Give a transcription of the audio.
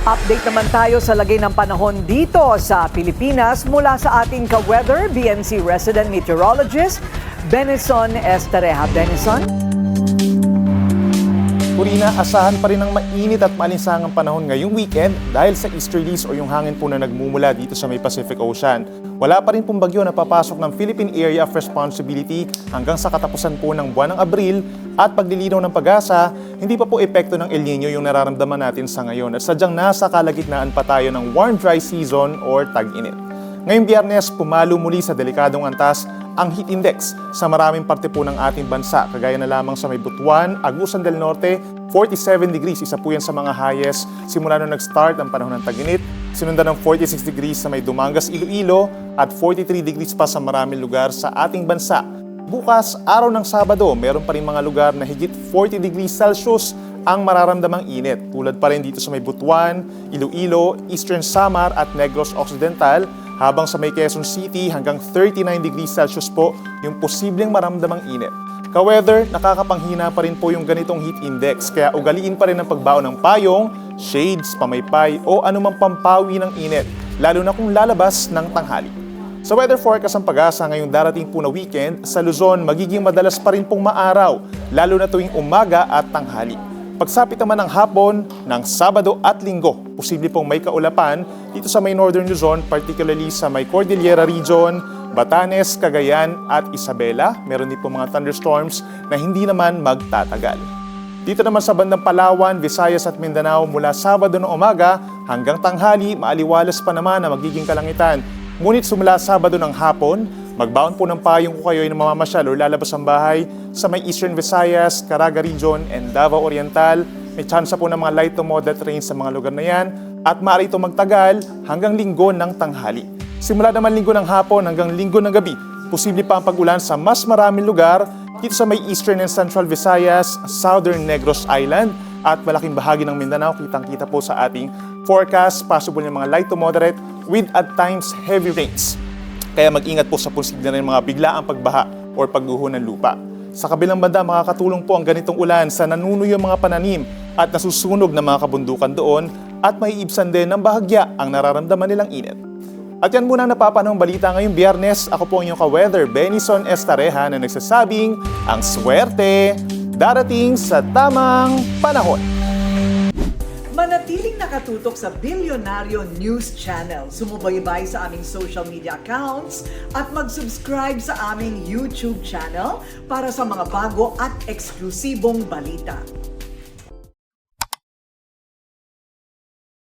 Update naman tayo sa lagay ng panahon dito sa Pilipinas mula sa ating ka-weather, BNC resident meteorologist, Benison Estareja. Benison? Corina, asahan pa rin ang mainit at maalinsangang panahon ngayong weekend dahil sa easterlies o yung hangin po na nagmumula dito sa may Pacific Ocean. Wala pa rin pong bagyo na papasok ng Philippine Area of Responsibility hanggang sa katapusan po ng buwan ng Abril at paglilinaw ng pag-asa, hindi pa po epekto ng El Nino yung nararamdaman natin sa ngayon at sadyang nasa kalagitnaan pa tayo ng warm dry season or tag-init. Ngayong Biyernes, pumalo muli sa delikadong antas ang heat index sa maraming parte po ng ating bansa. Kagaya na lamang sa may Butuan, Agusan del Norte, 47 degrees, isa po yan sa mga highest simula nung nag-start ang panahon ng tag-init. Sinundan ng 46 degrees sa may Dumangas, Iloilo at 43 degrees pa sa maraming lugar sa ating bansa. Bukas, araw ng Sabado, meron pa rin mga lugar na higit 40 degrees Celsius ang mararamdamang init. Tulad pa rin dito sa may Butuan, Iloilo, Eastern Samar at Negros Occidental, habang sa may Quezon City hanggang 39 degrees Celsius po yung posibleng maramdamang init. Ka-weather, nakakapanghina pa rin po yung ganitong heat index, kaya ugaliin pa rin ang pagbaon ng payong, shades, pamaypay o anumang pampawi ng init, lalo na kung lalabas ng tanghali. Sa weather forecast ng Pag-asa ngayong darating po na weekend, sa Luzon magiging madalas pa rin pong maaraw, lalo na tuwing umaga at tanghali. Pagsapit naman ng hapon, ng Sabado at Linggo, posible pong may kaulapan dito sa may Northern Luzon, particularly sa may Cordillera Region, Batanes, Cagayan at Isabela. Meron din po mga thunderstorms na hindi naman magtatagal. Dito naman sa bandang Palawan, Visayas at Mindanao, mula Sabado ng umaga hanggang tanghali, maaliwalas pa naman na magiging kalangitan. Ngunit sumula Sabado ng hapon, magbaon po ng payong kung kayo ay namamasyal o lalabas ang bahay sa may Eastern Visayas, Caraga Region, and Davao Oriental. May tsansa po ng mga light to moderate rain sa mga lugar na yan at maaari ito magtagal hanggang Linggo ng tanghali. Simula naman Linggo ng hapon hanggang Linggo ng gabi, posible pa ang pag-ulan sa mas maraming lugar dito sa may Eastern and Central Visayas, Southern Negros Island at malaking bahagi ng Mindanao. Kitang-kita po sa ating forecast, possible ng mga light to moderate with at times heavy rains. Kaya mag-ingat po sa posible na mga biglaang pagbaha o pagguho ng lupa. Sa kabilang banda, makakatulong po ang ganitong ulan sa nanunuyong mga pananim at nasusunog na mga kabundukan doon at maiibsan din ng bahagya ang nararamdaman nilang init. At yan muna ang napapanahong balita ngayong Biyernes. Ako po ang inyong ka-weather, Benison Estareja, na nagsasabing ang swerte darating sa tamang panahon. Manatiling nakatutok sa Bilyonaryo News Channel. Sumubaybay sa aming social media accounts at mag-subscribe sa aming YouTube channel para sa mga bago at eksklusibong balita.